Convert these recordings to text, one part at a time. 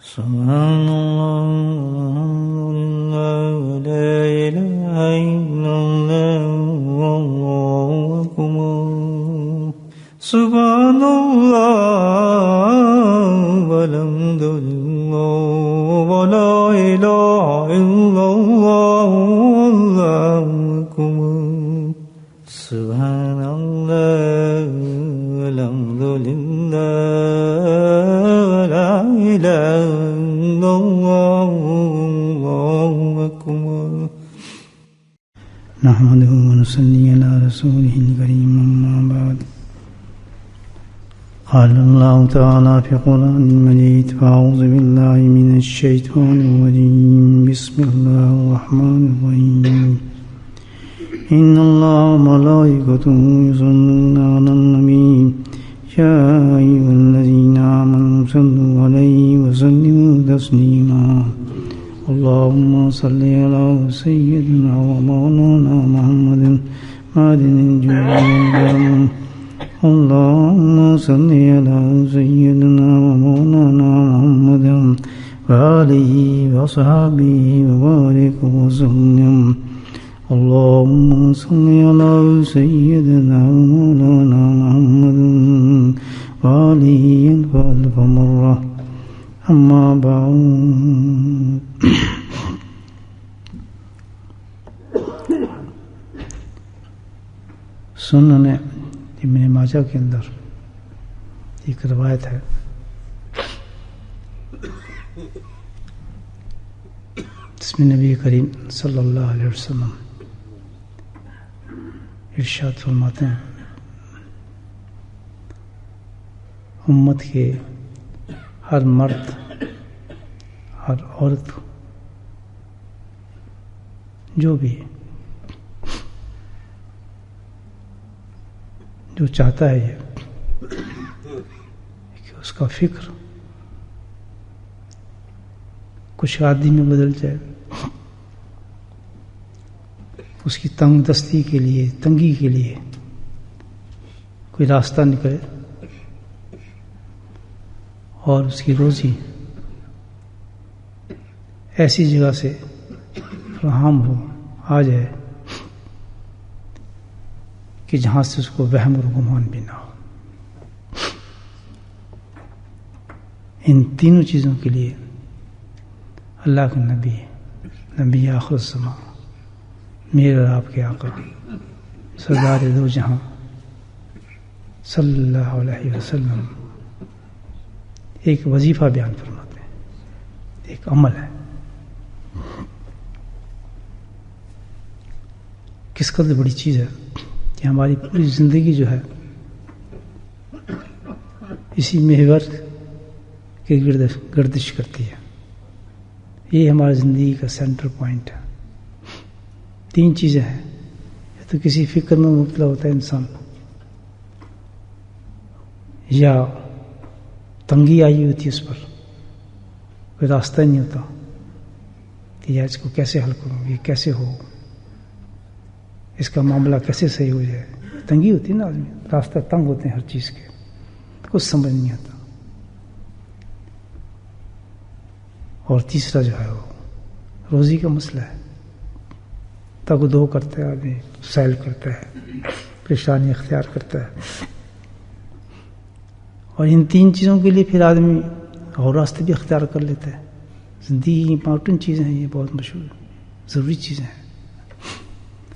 سبحان اللہ لا الہ الا اللہ واللہ اکبر سبحان اللہ والحمد للہ ولا الہ الا اللہ واللہ اکبر سبحان اللہ والحمد للہ ولا الہ الا اللہ واللہ اکبر نحمده ونصلي على رسوله الكريم أما بعد قال الله تعالى في قرآن المجيد فأعوذ بالله من الشيطان الرجيم بسم الله الرحمن الرحيم إن الله وملائكته يصلون على النبي يا أيها الذين آمنوا صلوا عليه وسلموا تسليما اللهم صل على سيدنا ومولانا محمد معدن الجود والكرم اللهم صل على سيدنا ومولانا محمد وآله وصحبه وبارك وسلم اللهم صل على سيدنا ومولانا محمد وآله ألف مرة أما بعد سنن ابن ماجہ کے اندر ایک روایت ہے جس میں نبی کریم صلی اللہ علیہ وسلم ارشاد فرماتے ہیں امت کے ہر مرد ہر عورت جو بھی جو چاہتا ہے یہ کہ اس کا فکر کچھ عادی میں بدل جائے اس کی تنگ دستی کے لیے تنگی کے لیے کوئی راستہ نکلے اور اس کی روزی ایسی جگہ سے فراہم ہو آ جائے کہ جہاں سے اس کو وہم اور گمان بھی نہ ہو ان تینوں چیزوں کے لیے اللہ کے نبی آخر الزمان میرے اور آپ کے آقا سردار دو جہاں صلی اللہ علیہ وسلم ایک وظیفہ بیان فرماتے ہیں ایک عمل ہے کس قدر بڑی چیز ہے کہ ہماری پوری زندگی جو ہے اسی محور کے گردش کرتی ہے یہ ہماری زندگی کا سینٹر پوائنٹ ہے تین چیزیں ہیں یا تو کسی فکر میں مبتلا ہوتا ہے انسان یا تنگی آئی ہوتی ہے اس پر کوئی راستہ نہیں ہوتا کہ یا اس کو کیسے حل کروں یہ کیسے ہو اس کا معاملہ کیسے صحیح ہو جائے تنگی ہوتی ہے نا آدمی راستہ تنگ ہوتے ہیں ہر چیز کے کچھ سمجھ نہیں آتا اور تیسرا جو ہے وہ روزی کا مسئلہ ہے تگ دو کرتا ہے آدمی سیل کرتا ہے پریشانی اختیار کرتا ہے اور ان تین چیزوں کے لیے پھر آدمی اور راستے بھی اختیار کر لیتا ہے زندگی امپورٹنٹ چیزیں ہیں یہ بہت مشہور ضروری چیزیں ہیں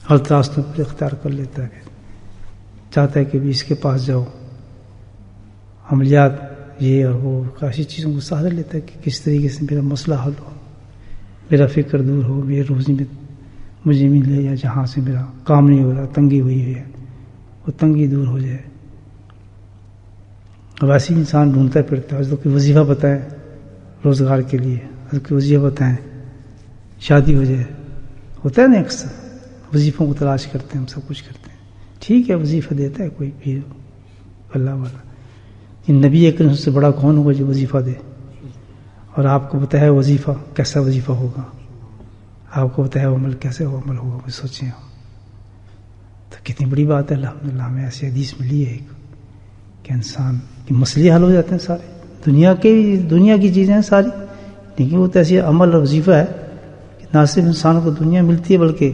غلط راستوں پر اختیار کر لیتا ہے چاہتا ہے کہ بھی اس کے پاس جاؤ عملیات یہ اور وہ کافی چیزوں کو سہارا لیتا ہے کہ کس طریقے سے میرا مسئلہ حل ہو میرا فکر دور ہو میری روزی میں مجھے ملے یا جہاں سے میرا کام نہیں ہو رہا تنگی ہوئی ہے وہ تنگی دور ہو جائے اب ایسی انسان ڈھونڈتا پھرتا ہے کوئی وظیفہ بتائیں روزگار کے لیے کوئی وظیفہ بتائیں شادی ہو جائے ہوتا ہے نا اکثر وظیفوں کو تلاش کرتے ہیں ہم سب کچھ کرتے ہیں ٹھیک ہے وظیفہ دیتا ہے کوئی بھی اللہ والا نبی اکرم سے بڑا کون ہوگا جو وظیفہ دے اور آپ کو بتایا وظیفہ کیسا وظیفہ ہوگا آپ کو بتایا عمل کیسے عمل ہوگا وہ سوچیں ہم تو کتنی بڑی بات ہے الحمدللہ ہمیں ایسی حدیث ملی ہے کہ انسان کے مسئلے حل ہو جاتے ہیں سارے دنیا کی چیزیں ہیں ساری لیکن وہ تو ایسی عمل اور وظیفہ ہے کہ نہ صرف انسان کو دنیا ملتی ہے بلکہ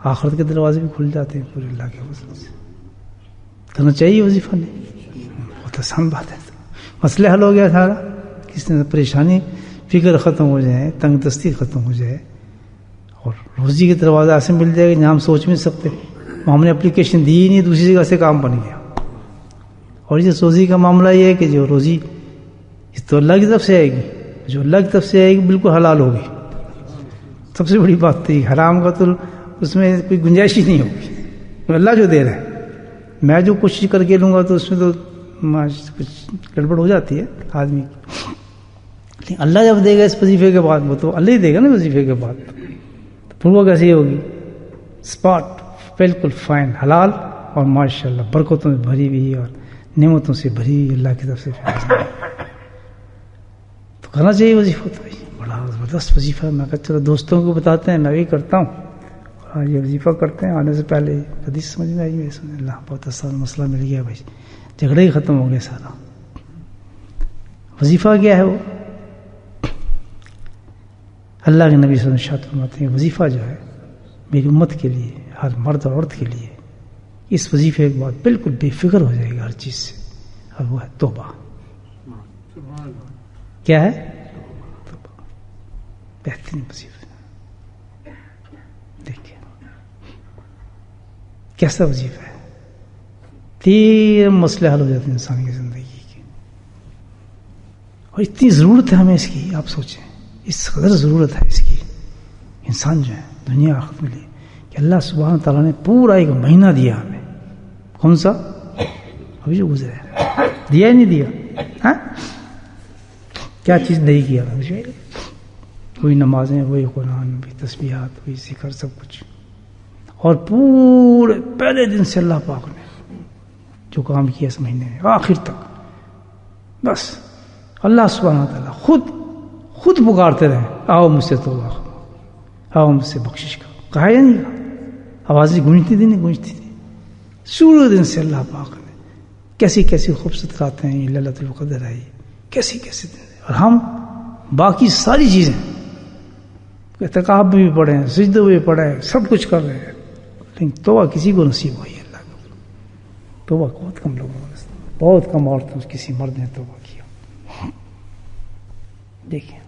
آخرت کے دروازے بھی کھل جاتے ہیں پورے اللہ کے فضل سے. کرنا چاہیے وظیفہ نہیں، بہت آسان بات ہے. مسئلہ حل ہو گیا سارا. کس نے پریشانی فکر ختم ہو جائے، تنگ دستی ختم ہو جائے، اور روزی کے دروازہ ایسے مل جائے گا جہاں ہم سوچ بھی نہیں سکتے. ہم نے اپلیکیشن دی ہی نہیں، دوسری جگہ سے کام بن گیا. اور یہ روزی کا معاملہ یہ ہے کہ جو روزی اس تو اللہ کی طرف سے آئے گی، جو اللہ کی طرف سے آئے گی بالکل حلال ہوگی. سب سے بڑی بات تو یہ، حرام کا تو اس میں کوئی گنجائش ہی نہیں ہوگی. اللہ جو دے رہا ہے، میں جو کوشش کر کے لوں گا تو اس میں تو کچھ گڑبڑ ہو جاتی ہے آدمی کی. لیکن اللہ جب دے گا اس وظیفے کے بعد، وہ تو اللہ ہی دے گا نا وظیفے کے بعد. تو پھر وہ کیسی ہوگی؟ اسپاٹ بالکل فائن، حلال اور ماشاءاللہ برکتوں سے بھری ہوئی اور نعمتوں سے بھری ہوئی اللہ کی طرف سے. تو کرنا چاہیے وظیفہ. تو بڑا زبردست وظیفہ ہے. میں کہا چلو دوستوں کو بتاتے ہیں، میں بھی کرتا ہوں. اور یہ وظیفہ کرتے ہیں آنے سے پہلے حدیث سمجھ میں آئی. اللہ بہت آسان مسئلہ مل گیا بھائی، جھگڑے ہی ختم ہو گئے سارا. وظیفہ کیا ہے؟ وہ اللہ کے نبی صلی اللہ علیہ وسلم ارشاد فرماتے ہیں وظیفہ جو ہے میری امت کے لیے، ہر مرد اور عورت کے لیے، اس وظیفے کے بعد بالکل بے فکر ہو جائے گا ہر چیز سے. اور وہ ہے توبہ. کیا ہے؟ توبہ. بہترین وظیفہ. دیکھیے کیسا وظیفہ ہے. تین مسئلے حل ہو جاتے ہیں انسان کی زندگی کے. اور اتنی ضرورت ہے ہمیں اس کی. آپ سوچیں اس قدر ضرورت ہے اس کی. انسان جو ہے دنیا آخرت میں لیے کہ اللہ سبحانہ تعالیٰ نے پورا ایک مہینہ دیا ہمیں. کون سا؟ ابھی جو گزرا ہے. دیا ہی نہیں دیا؟ ہاں کیا چیز نہیں کیا؟ وہی نمازیں، وہی قرآن، وہی تسبیحات، وہی ذکر، سب کچھ. اور پورے پہلے دن سے اللہ پاک نے جو کام کیا اس مہینے میں آخر تک، بس اللہ سبحانہ تعالیٰ خود پکارتے رہے آؤ مجھ سے توبہ کرو، آؤ مجھ سے بخشش کرو. کہا یا نہیں کہا؟ آوازیں گونجتی تھی نہیں گونجتی تھی؟ شروع دن سے اللہ پاک نے کیسی کیسی خوبصورت راتیں ہیں، لیلۃ القدر ہے، کیسی کیسی دن. اور ہم باقی ساری چیزیں اعتکاف میں بھی پڑھے ہیں، سجدے میں بھی پڑھے ہیں، سب کچھ کر رہے ہیں، لیکن توبہ کسی کو نصیب ہوئی ہے اللہ کا. توبہ بہت کم لوگوں نے، بہت کم عورتوں کسی مرد نے توبہ کیا. دیکھیں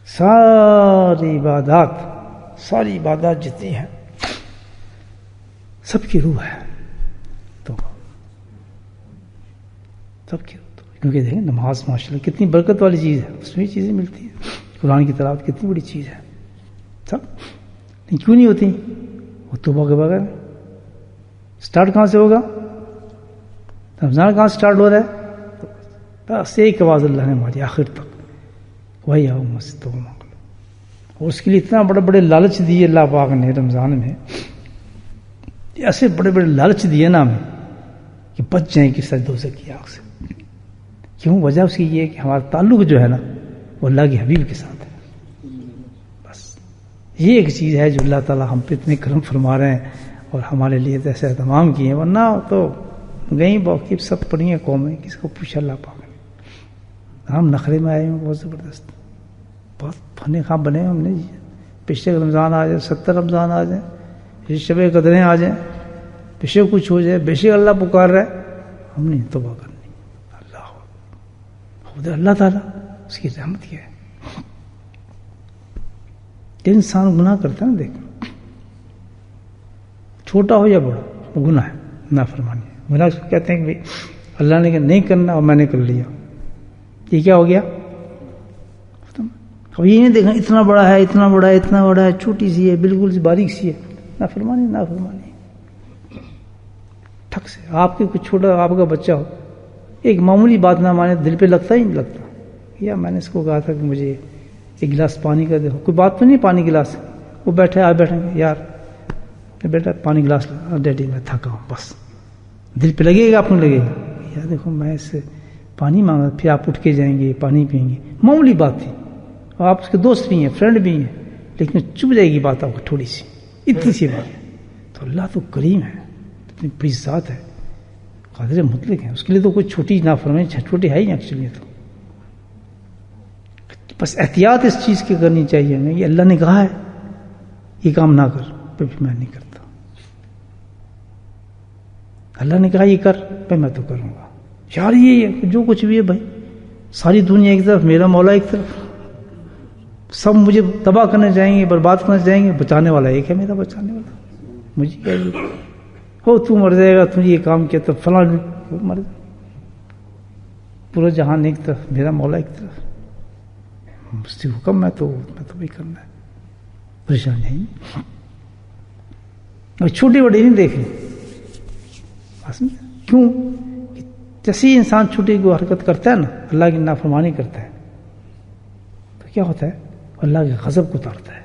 ساری عبادات جتنی ہیں سب کی روح ہے توبہ، سب کی روح. کیونکہ دیکھیں نماز ماشاءاللہ کتنی برکت والی چیز ہے، اس میں چیزیں ملتی ہیں. قرآن کی تلاوت کتنی بڑی چیز ہے سب. لیکن کیوں نہیں ہوتی وہ توبہ کے بغیر؟ سٹارٹ کہاں سے ہوگا؟ رمضان کہاں سٹارٹ ہو رہا ہے؟ بس ایک آواز اللہ نے ماری آخر تک، وہی آؤ مجھ سے توبہ مانگ لو. اور اس کے لیے اتنا بڑے بڑے لالچ دیے اللہ پاک نے رمضان میں، ایسے بڑے بڑے لالچ دیے نا ہمیں کہ بچ جائیں کہ سجدوں سے کی آگ سے. کیوں؟ وجہ اس کی یہ ہے کہ ہمارا تعلق جو ہے نا وہ اللہ کے حبیب کے ساتھ ہے. بس یہ ایک چیز ہے جو اللہ تعالیٰ ہم پہ اتنے کرم فرما رہے ہیں اور ہمارے لیے ایسے اہتمام کیے ہیں. ورنہ تو گئی باقی سب پڑھی ہیں قومیں، کس کو پوچھا اللہ پاک نے. ہم نخرے میں آئے ہیں بہت زبردست، بہت فن خواہ بنے ہم نے. پچھلے رمضان آ جائے، 70 رمضان آ جائیں، شب قدریں آ جائیں، پیچھے کچھ ہو جائے، بے شک اللہ پکار رہا ہے، ہم نے توبہ کرنی. اللہ تعالیٰ اس کی رحمت کیا ہے. انسان گناہ کرتا ہے نا، دیکھ چھوٹا ہو یا بڑا، وہ گناہ ہے، نافرمانی ہے. گناہ کہتے ہیں کہ اللہ نے نہیں کرنا اور میں نے کر لیا، یہ کیا ہو گیا؟ اب یہ نہیں دیکھا اتنا بڑا ہے، اتنا بڑا ہے، اتنا بڑا ہے، چھوٹی سی ہے، بالکل سی باریک سی ہے. نافرمانی ٹھک سے. آپ کے کچھ چھوٹا آپ کا بچہ ہو، ایک معمولی بات نہ مانے، دل پہ لگتا ہی نہیں لگتا. یا میں نے اس کو کہا تھا کہ مجھے ایک گلاس پانی کا دے، کوئی بات تو نہیں پانی گلاس. وہ بیٹھے آپ بیٹھیں گے، یار بیٹا پانی گلاس لا. ڈیڈی میں تھکا ہوں. بس دل پہ لگے گا، آپ کو لگے گا یار دیکھو میں اس سے پانی مانگا، پھر آپ اٹھ کے جائیں گے پانی پئیں گے. معمولی بات تھی، اور آپ اس کے دوست بھی ہیں، فرینڈ بھی ہیں، لیکن چپ جائے گی بات آپ کو تھوڑی سی، اتنی سی بات. تو اللہ تو کریم ہے، اتنی بڑی ذات ہے، قادر مطلق ہے. اس کے لیے تو کوئی چھوٹی نافرمانی چھوٹی ہے ہی ایکچولی. تو بس احتیاط اس چیز کی کرنی چاہیے ہمیں، یہ اللہ نے کہا ہے یہ کام نہ کر، پھر میں نہیں کرتا. اللہ نے کہا یہ کر، پھر میں تو کروں گا. یار یہ جو کچھ بھی ہے بھائی، ساری دنیا ایک طرف، میرا مولا ایک طرف، سب مجھے تباہ کرنا چاہیں گے، برباد کرنا چاہیں گے، بچانے والا ایک ہے میرا بچانے والا. مجھے کیا ہو تو مر جائے گا، تم یہ کام کیا تو فلاں مر جائے. پورا جہان ایک طرف، میرا مولا ایک طرف، مجھ سے حکم ہے تو وہی کرنا ہے. پریشان نہیں، اور چھوٹی بڑی نہیں دیکھنی. کیوں؟ جیسے انسان چھوٹی کو حرکت کرتا ہے نا، اللہ کی نافرمانی کرتا ہے، تو کیا ہوتا ہے؟ اللہ کے غضب کو اتارتا ہے.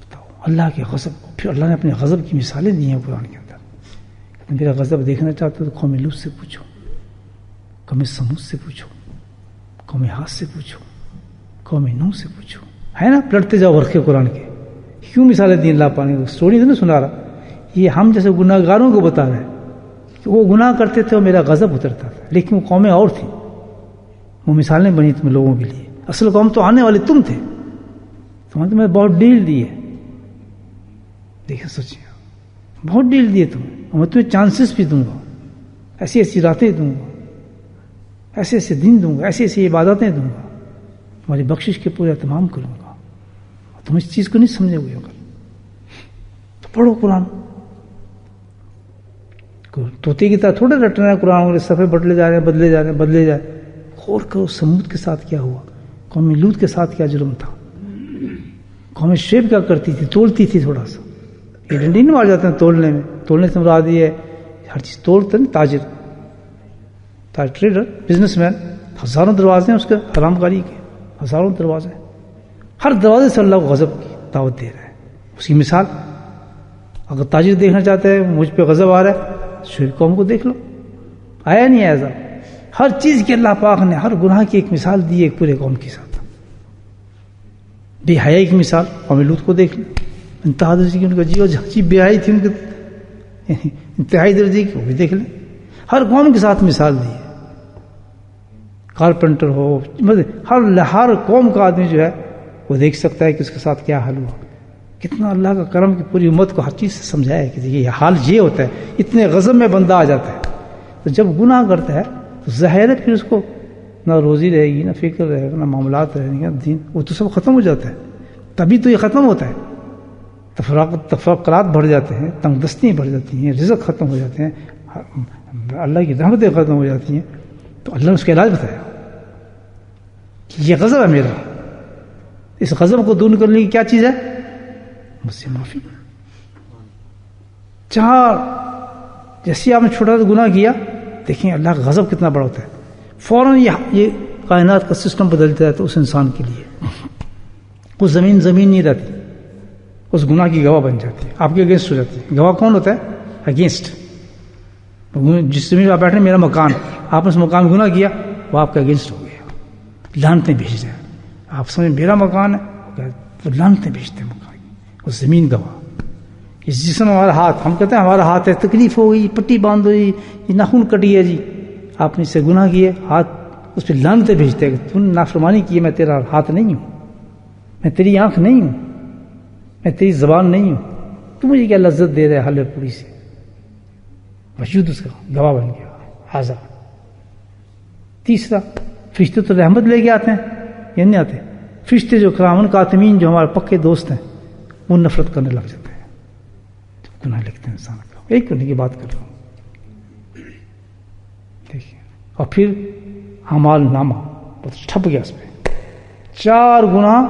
بتاؤ، اللہ کے غضب کو. پھر اللہ نے اپنے غضب کی مثالیں دی ہیں قرآن کے اندر. میرا غضب دیکھنا چاہتے ہو تو قوم لوط سے پوچھو، قوم سمود سے پوچھو، قوم عاد سے پوچھو، قوم نوح سے پوچھو. ہے نا، پلٹتے جاؤ ورقے قرآن کے. کیوں مثالیں دی اللہ پاک نے؟ اسٹوری تو نہیں سنا رہا، یہ ہم جیسے گناہ گاروں کو بتا رہے ہیں کہ وہ گناہ کرتے تھے اور میرا غضب اترتا تھا، لیکن وہ قومیں اور تھیں، وہ مثالیں بنی تم لوگوں کے لیے. اصل قوم تو آنے والے تم تھے، تمہیں تو میں بہت ڈیل دی ہے. دیکھیں سوچیں، بہت ڈیل دی ہے تمہیں، اور میں تمہیں چانسز بھی دوں گا، ایسی ایسی راتیں دوں گا، ایسے ایسے دن دوں گا، ایسی ایسی عبادتیں دوں گا، تمہاری بخشش کے پورے اہتمام کروں گا. اور تم اس چیز کو نہیں سمجھے ہوئے اگر تو پڑھو قرآن. طوطے کی طرح تھوڑے رٹنا ہے قرآن، صفحے بدلے جا رہے ہیں، بدلے جا رہے ہیں، بدلے جا رہے ہیں. غور کرو سمود کے ساتھ کیا ہوا، قوم لوط کے ساتھ کیا جرم تھا. قوم شعیب کیا کرتی تھی؟ تولتی تھی تھوڑا سا. یہ ڈنڈی نہیں مار جاتے ہیں تولنے میں. تولنے سے مراد یہ ہے ہر چیز تولتے ہیں. تاجر، ٹریڈر، بزنس مین، ہزاروں دروازے ہیں اس کے حرام کاری کے، ہزاروں دروازے. ہر دروازے سے اللہ کو غضب کی دعوت دے رہا ہے. اس کی مثال اگر تاجر دیکھنا چاہتے ہیں مجھ پہ غضب آ رہا ہے، شعیب قوم کو دیکھ لو، آیا نہیں ایسا. ہر چیز کی اللہ پاک نے ہر گناہ کی ایک مثال دی ہے ایک پورے قوم کے ساتھ. بے حیائی کی مثال قوم لوط کو دیکھ لیں، انتہا درجے کی ان کا جی بے حیائی تھی ان کے، انتہائی درجے کی، وہ بھی دیکھ لیں. ہر قوم کے ساتھ مثال دی ہے. کارپینٹر ہو، مطلب ہر قوم کا آدمی جو ہے وہ دیکھ سکتا ہے کہ اس کے ساتھ کیا حال ہوا. کتنا اللہ کا کرم کہ پوری امت کو ہر چیز سے سمجھایا ہے کہ یہ حال یہ ہوتا ہے. اتنے غضب میں بندہ آ جاتا ہے تو جب گناہ کرتا ہے تو ظاہر ہے پھر اس کو نہ روزی رہے گی، نہ فکر رہے گا، نہ معاملات رہیں گے، دین وہ تو سب ختم ہو جاتا ہے. تبھی تو یہ ختم ہوتا ہے. تفرقات بڑھ جاتے ہیں، تنگ دستیاں بڑھ جاتی ہیں، رزق ختم ہو جاتے ہیں، اللہ کی رحمتیں ختم ہو جاتی ہیں. تو اللہ نے اس کا علاج بتایا کہ یہ غضب ہے میرا، اس غضب کو دور کرنے کی کیا چیز ہے؟ مجھ سے معافی. جیسے آپ نے چھوٹا سا گناہ کیا، دیکھیں اللہ کا غضب کتنا بڑا ہوتا ہے. فوراً یہ کائنات کا سسٹم بدل جاتا ہے اس انسان کے لیے. وہ زمین نہیں رہتی، اس گناہ کی گواہ بن جاتی ہے، آپ کے اگینسٹ ہو جاتی ہے. گواہ کون ہوتا ہے؟ اگینسٹ. جس زمین پہ آپ بیٹھے میرا مکان، آپ نے اس مکان میں گناہ کیا، وہ آپ کا اگینسٹ ہو گیا، لعنتیں بھیج رہے ہیں. آپ سمجھ میرا مکان ہے، وہ لعنتیں بھیجتے ہیں مکان کی. وہ زمین گواہ. اس جسم ہمارا ہاتھ، ہم کہتے ہیں ہمارا ہاتھ ہے، تکلیف ہو گئی، پٹی باندھ ہوئی، یہ ناخن کٹی ہے جی، آپ نے اس سے گناہ کیے، ہاتھ اس پہ لعنتیں بھیجتے ہیں کہ تم نے نافرمانی کی ہے، میں تیرا ہاتھ نہیں ہوں، میں تیری آنکھ نہیں ہوں، میں تیری زبان نہیں ہوں، تو مجھے کیا لذت دے رہا ہے حل پوری سے. وجود اس کا گواہ بن گیا حاضر. تیسرا، فرشتے تو رحمت لے کے آتے ہیں یا نہیں آتے؟ فرشتے جو کرامن کاتمین جو ہمارے پکے دوست ہیں وہ نفرت کرنے لگ جاتے ہیں گناہ لکھتے ہیں انسان کا. ایک کرنے کی بات کر رہا ہوں، دیکھیے. اور پھر اعمال نامہ ٹھپ گیا اس پہ. 4 گناہ،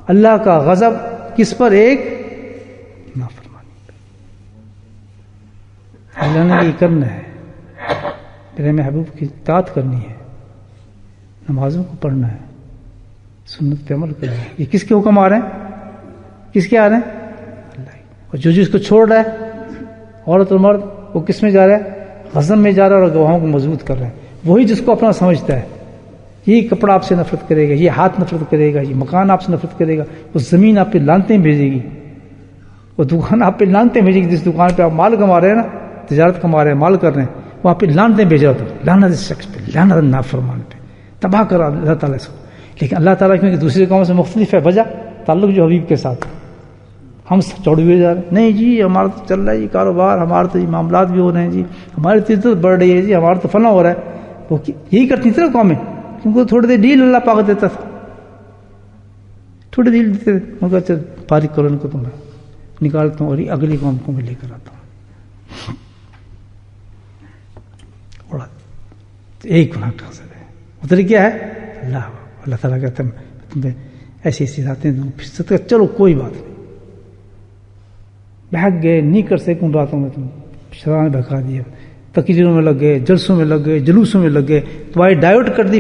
اللہ کا غضب کس پر؟ ایک نافرمانی پر. اللہ نے یہ کرنا ہے، میرے محبوب کی اطاعت کرنی ہے، نمازوں کو پڑھنا ہے، سنت پہ عمل کرنا ہے. یہ کس کے حکم آ رہے ہیں؟ کس کے آ رہے ہیں؟ اللہ. اور جو جس کو چھوڑ رہا ہے عورت اور مرد، وہ کس میں جا رہا ہے؟ غضب میں جا رہا ہے اور گواہوں کو مضبوط کر رہا ہے. وہی جس کو اپنا سمجھتا ہے. یہ کپڑا آپ سے نفرت کرے گا، یہ ہاتھ نفرت کرے گا، یہ مکان آپ سے نفرت کرے گا، وہ زمین آپ پہ لعنتیں بھیجے گی، وہ دکان آپ پہ لعنتیں بھیجے گی. جس دکان پہ آپ مال کما رہے ہیں نا، تجارت کما رہے ہیں، مال کر رہے ہیں، وہاں پہ لعنتیں بھیج رہا. تو لعنت اس شخص پہ، لعنت نافرمان پہ. تباہ کرا اللہ تعالیٰ اس کو. لیکن اللہ تعالیٰ کیونکہ دوسری قوموں سے مختلف ہے وجہ تعلق جو حبیب کے ساتھ. ہم چوڑے ہوئے جا رہے ہیں, نہیں جی ہمارا تو چل رہا ہے جی کاروبار, ہمارے تو معاملات بھی ہو رہے ہیں جی, ہماری تو عزت بڑھ رہی ہے جی, ہمارا تو فلاں ہو رہا ہے. وہ یہی کرتی تھی نا قومیں, کیونکہ تھوڑی دیر ڈیل اللہ پاک دیتا تھا, تھوڑی ڈیل دیتے تھے. ان کا چل فارغ کرو ان کو, تمہیں نکالتا ہوں اور اگلی قوم کو میں لے کر آتا ہوں. ایک گناہ کا حاصل ہے, ادھر کیا ہے اللہ تعالیٰ کہتا ہے تمہیں ایسی ایسی باتیں دوں, چلو کوئی بات نہیں, بہک گئے نہیں کر سکوں باتوں میں, تم شران بہکا دیا, تقریروں میں لگ گئے, جلسوں میں لگ گئے, جلوسوں میں لگ گئے, تمہاری ڈائیورٹ کر دی,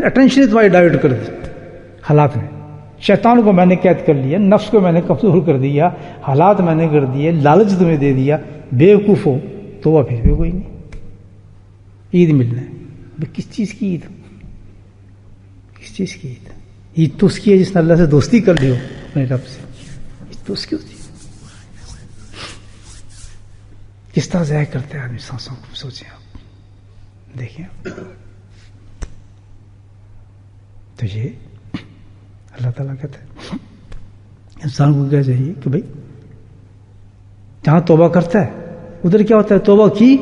اٹینشن تمہاری ڈائیورٹ کر دی حالات میں. شیطان کو میں نے قید کر لیا, نفس کو میں نے کمزور کر دیا, حالات میں نے کر دیے, لالچ تمہیں دے دیا, بیوقوف ہو تو وہ پھر بھی کوئی نہیں. عید ملنا ہے, کس چیز کی عید, کس چیز کی عید؟ عید تو اس کی ہے جس نے اللہ سے دوستی کر لی ہو اپنے رب سے, عید تو اس کی ہوتی ہے. کس طرح ضائع کرتے ہیں آدمی سانسوں کو, سوچیں آپ, دیکھیں. تو یہ اللہ تعالیٰ کہتے ہیں انسان کو کیا چاہیے کہ بھائی جہاں توبہ کرتا ہے ادھر کیا ہوتا ہے, توبہ کی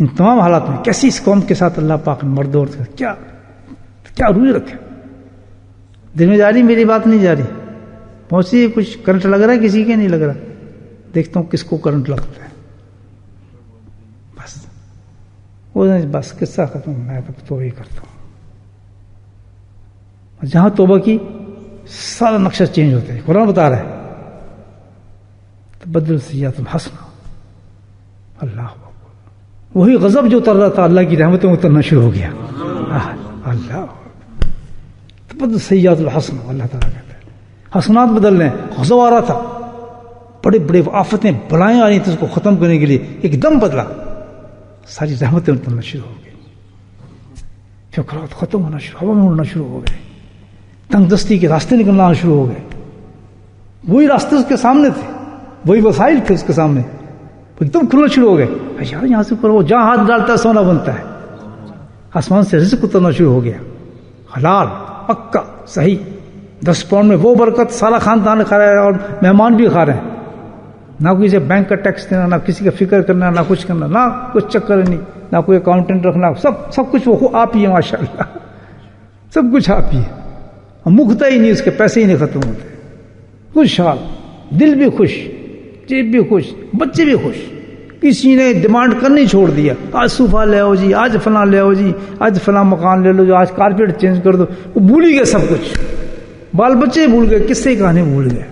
ان تمام حالات میں کیسی اس قوم کے ساتھ اللہ پاک نے مرد عورت کیا روی رکھے. دل میں جا رہی میری بات نہیں جا رہی, پہنچی کچھ کرنٹ لگ رہا ہے کسی کے نہیں لگ رہا, دیکھتا ہوں کس کو کرنٹ لگتا ہے, بس وہ بس قصہ ختم, میں تو توبہ ہی کرتا ہوں. جہاں توبہ کی سارا نقشہ چینج ہوتا ہے. قرآن بتا رہا ہے تبدل سیئات الحسنہ, اللہ وہی غضب جو اتر رہا تھا اللہ کی رحمتیں اترنا شروع ہو گیا. اللہ تبدل سیئات الحسنہ, اللہ تعالیٰ کہتا ہے حسنات بدل رہے ہیں. غضب آ رہا تھا, بڑے بڑے آفتیں بلائیں آ رہی تھیں, اس کو ختم کرنے کے لیے ایک دم بدلا, ساری رحمتیں اترنا شروع ہو گئی, فکرات ختم ہونا شروع, ہوا میں اڑنا شروع ہو گئے, تنگ دستی کے راستے نکلنا شروع ہو گئے. وہی راستے اس کے سامنے تھے, وہی وسائل تھے اس کے سامنے, ایک دم کھلنا شروع ہو گئے. یار یہاں سے کرو, جہاں ہاتھ ڈالتا ہے سونا بنتا ہے. آسمان سے رزق اترنا شروع ہو گیا, حلال پکا صحیح. 10 پاؤنڈ میں وہ برکت سارا خاندان کھا رہا ہے اور مہمان بھی کھا رہے ہیں. نہ کوئی سے بینک کا ٹیکس دینا, نہ کسی کا فکر کرنا, نہ کچھ کرنا, نہ کچھ چکر نہیں, نہ کوئی اکاؤنٹنٹ رکھنا, سب کچھ وہ آپ ہی ہے ماشاء اللہ, سب کچھ آپ ہی ہے. مکتا ہی نہیں, اس کے پیسے ہی نہیں ختم ہوتے. خوشحال, دل بھی خوش, جیب بھی خوش, بچے بھی خوش. کسی نے ڈیمانڈ کرنی چھوڑ دیا, آج صوفہ لے آؤ جی, آج فلاں لے آؤ جی, آج فلاں مکان لے لو جو, آج کارپیٹ چینج کر دو. وہ بھول ہی گئے سب کچھ, بال بچے بھول گئے, قصے کہانی بھول گئے.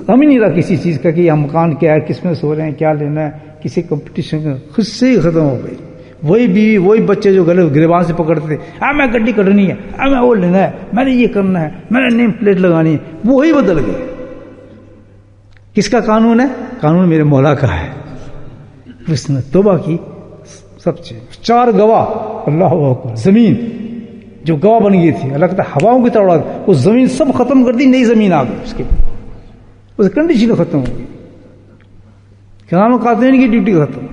ہم ہی نہیں رہا کسی چیز کا کہ یہ مکان کیا ہے, کس میں سو رہے ہیں, کیا لینا ہے, کسی کمپٹیشن کا خود سے ہی ختم ہو گئی. وہی بیوی وہی بچے جو گلے گریبان سے پکڑتے تھے, میں گڈی کٹنی ہے, میں وہ لینا ہے, میں نے یہ کرنا ہے, میں نے نیم پلیٹ لگانی ہے, وہی بدل گئے. کس کا قانون ہے؟ قانون میرے مولا کا ہے. اس نے توبہ کی, سب چیز 4 گواہ, اللہ اکبر. زمین جو گواہ بن گئی تھی, اللہ کہتا ہے ہواؤں کی طرح اڑا, وہ زمین سب ختم کر دی, نئی زمین آ گئی, اس کے اس کنڈیشن ختم ہو گئی. کرام قاتلین کی ڈیوٹی ختم,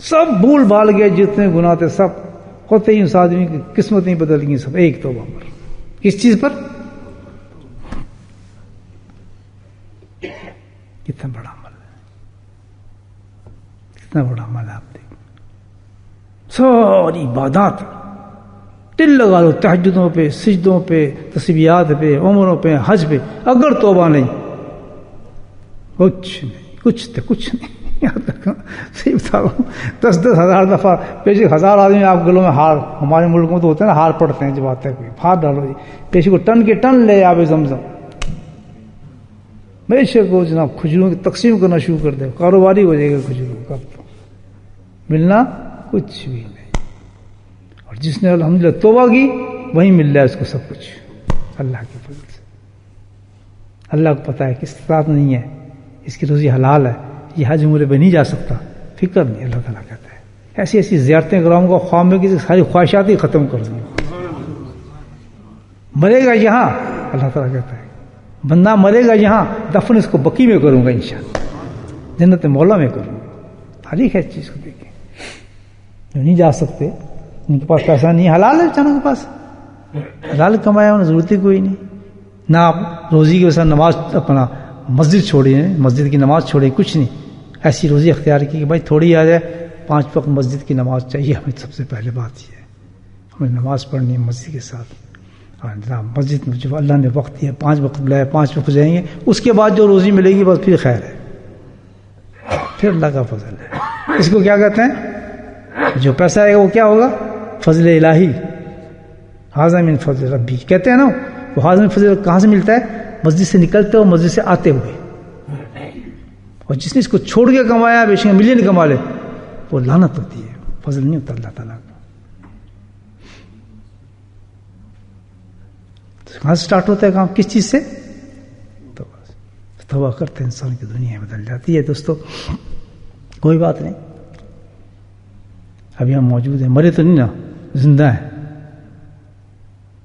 سب بھول بھال گئے, جتنے گناہ تھے سب ہوتے ہی اس آدمی کی قسمتیں بدل گئی, سب ایک توبہ پر. کس چیز پر؟ کتنا بڑا عمل ہے, کتنا بڑا عمل ہے. آپ دیکھ ساری عبادات دل لگا لو, تہجدوں پہ, سجدوں پہ, تسبیحات پہ, عمروں پہ, حج پہ, اگر توبہ نہیں, کچھ نہیں, کچھ نہیں. یاد رکھنا, صحیح بتا رہا ہوں, 10-10 ہزار دفعہ پیشے 1000 آدمی آپ گلوں میں ہار, ہمارے ملک میں تو ہوتے ہیں نا ہار پڑتے ہیں, جب آتے ہیں کوئی ہار ڈالو جی, پیشے کو ٹن کے ٹن لے آب زمزم, بے شک کو جناب کھجوروں کی تقسیم کرنا شروع کر دے, کاروباری ہو جائے گا کھجوروں کا, ملنا کچھ بھی نہیں. اور جس نے الحمدللہ توبہ کی وہی مل رہا ہے اس کو سب کچھ, اللہ کے فضل سے. اللہ کو پتا ہے کہ اس طرح نہیں ہے, اس کی روزی حلال ہے, یہ حج عمرے پہ نہیں جا سکتا, فکر نہیں. اللہ تعالیٰ کہتا ہے ایسی ایسی زیارتیں کراؤں گا, خواب میں کی ساری خواہشات ہی ختم کر دوں گا. مرے گا یہاں, اللہ تعالیٰ کہتا ہے بندہ مرے گا یہاں, دفن اس کو بقی میں کروں گا انشاءاللہ, جنت مولا میں کروں گا. تاریخ ہے اس چیز کو دیکھیں, جو نہیں جا سکتے ان کے پاس پیسہ نہیں، حلال ہے بیچاروں کے پاس، حلال کمایا انہیں، ضرورت ہی کوئی نہیں. نہ آپ روزی کی وجہ سے نماز اپنا مسجد چھوڑی ہے، مسجد کی نماز چھوڑی، کچھ نہیں، ایسی روزی اختیار کی کہ بھائی تھوڑی آ جائے، 5 وقت مسجد کی نماز چاہیے ہمیں. سب سے پہلے بات یہ ہے ہمیں نماز پڑھنی ہے مسجد کے ساتھ. اور مسجد میں جو اللہ نے وقت دیا 5 وقت بلائے 5 وقت جائیں گے، اس کے بعد جو روزی ملے گی بس پھر خیر ہے، پھر اللہ کا فضل ہے. اس کو کیا کہتے ہیں؟ جو پیسہ آئے گا وہ کیا ہوگا؟ فضل الہی، ھذا من فضل ربی کہتے ہیں نا. وہ ھذا من فضل کہاں سے ملتا ہے؟ مسجد سے نکلتے ہو، مسجد سے آتے ہوئے. اور جس نے اس کو چھوڑ کے کمایا بے شک ملین کما لے، وہ لعنت ہوتی ہے، فضل نہیں ہوتا اللہ تعالیٰ کا. کہاں سے سٹارٹ ہوتا ہے کام؟ کس چیز سے؟ توبہ کرتے ہیں انسان کی دنیا بدل جاتی ہے. دوستو کوئی بات نہیں، ابھی ہم موجود ہیں، مرے تو نہیں نا، زندہ ہیں.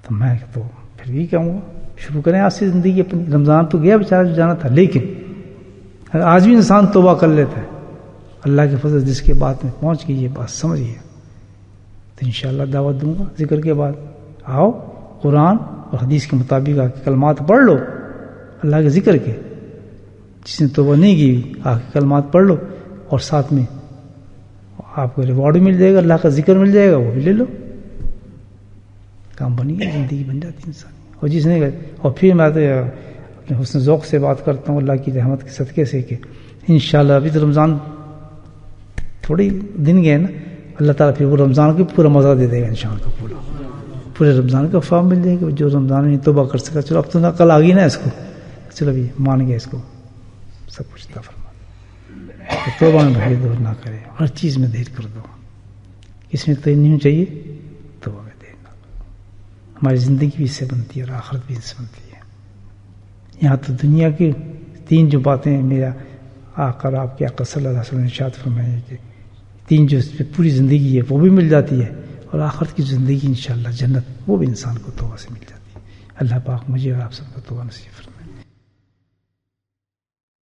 تو میں تو پھر بھی کہوں گا شروع کریں آج سے زندگی اپنی. رمضان تو گیا بیچارہ جو جانا تھا، لیکن آج بھی انسان توبہ کر لیتا ہے. اللہ کے فضل جس کے بات میں پہنچ گئی، یہ بات سمجھیے تو انشاءاللہ دعوت دوں گا. ذکر کے بعد آؤ قرآن اور حدیث کے مطابق آ کے کلمات پڑھ لو، اللہ کے ذکر کے. جس نے توبہ نہیں کی آ کے کلمات پڑھ لو، اور ساتھ میں آپ کو ریوارڈ بھی مل جائے گا، اللہ کا ذکر مل جائے گا، وہ بھی لے لو. کام بن گیا، زندگی بن جاتی انسان. اور جس نے اور پھر میں اپنے حسن ذوق سے بات کرتا ہوں اللہ کی رحمت کے صدقے سے کہ انشاءاللہ ابھی تو رمضان تھوڑی دن گئے نا، اللہ تعالیٰ پھر وہ رمضان کو پورا مزہ دے دے گا انشاءاللہ. پورے رمضان کا فارم مل جائے گا. جو رمضان میں توبہ کر سکا، چلو اب تو کل آ گئی نا اس کو، چلو ابھی مان گیا اس کو، سب کچھ عطا فرما. توبہ میں بھائی دور نہ کرے، ہر چیز میں دیر کر دو. اس میں تو نہیں چاہیے توبہ میں دیر نہ کرو. ہماری زندگی بھی اس سے بنتی ہے اور آخرت بھی اس سے بنتی ہے. یہاں تو دنیا کی 3 جو باتیں میرا آقا آپ کے آقا صلی اللہ علیہ وسلم نے ارشاد فرمایا کہ 3 جو اس پہ پوری زندگی ہے وہ بھی مل جاتی ہے، اور آخرت کی زندگی انشاءاللہ جنت وہ بھی انسان کو توبہ سے مل جاتی ہے. اللہ پاک مجھے اور آپ سب کو توبہ نصیب فرمائے.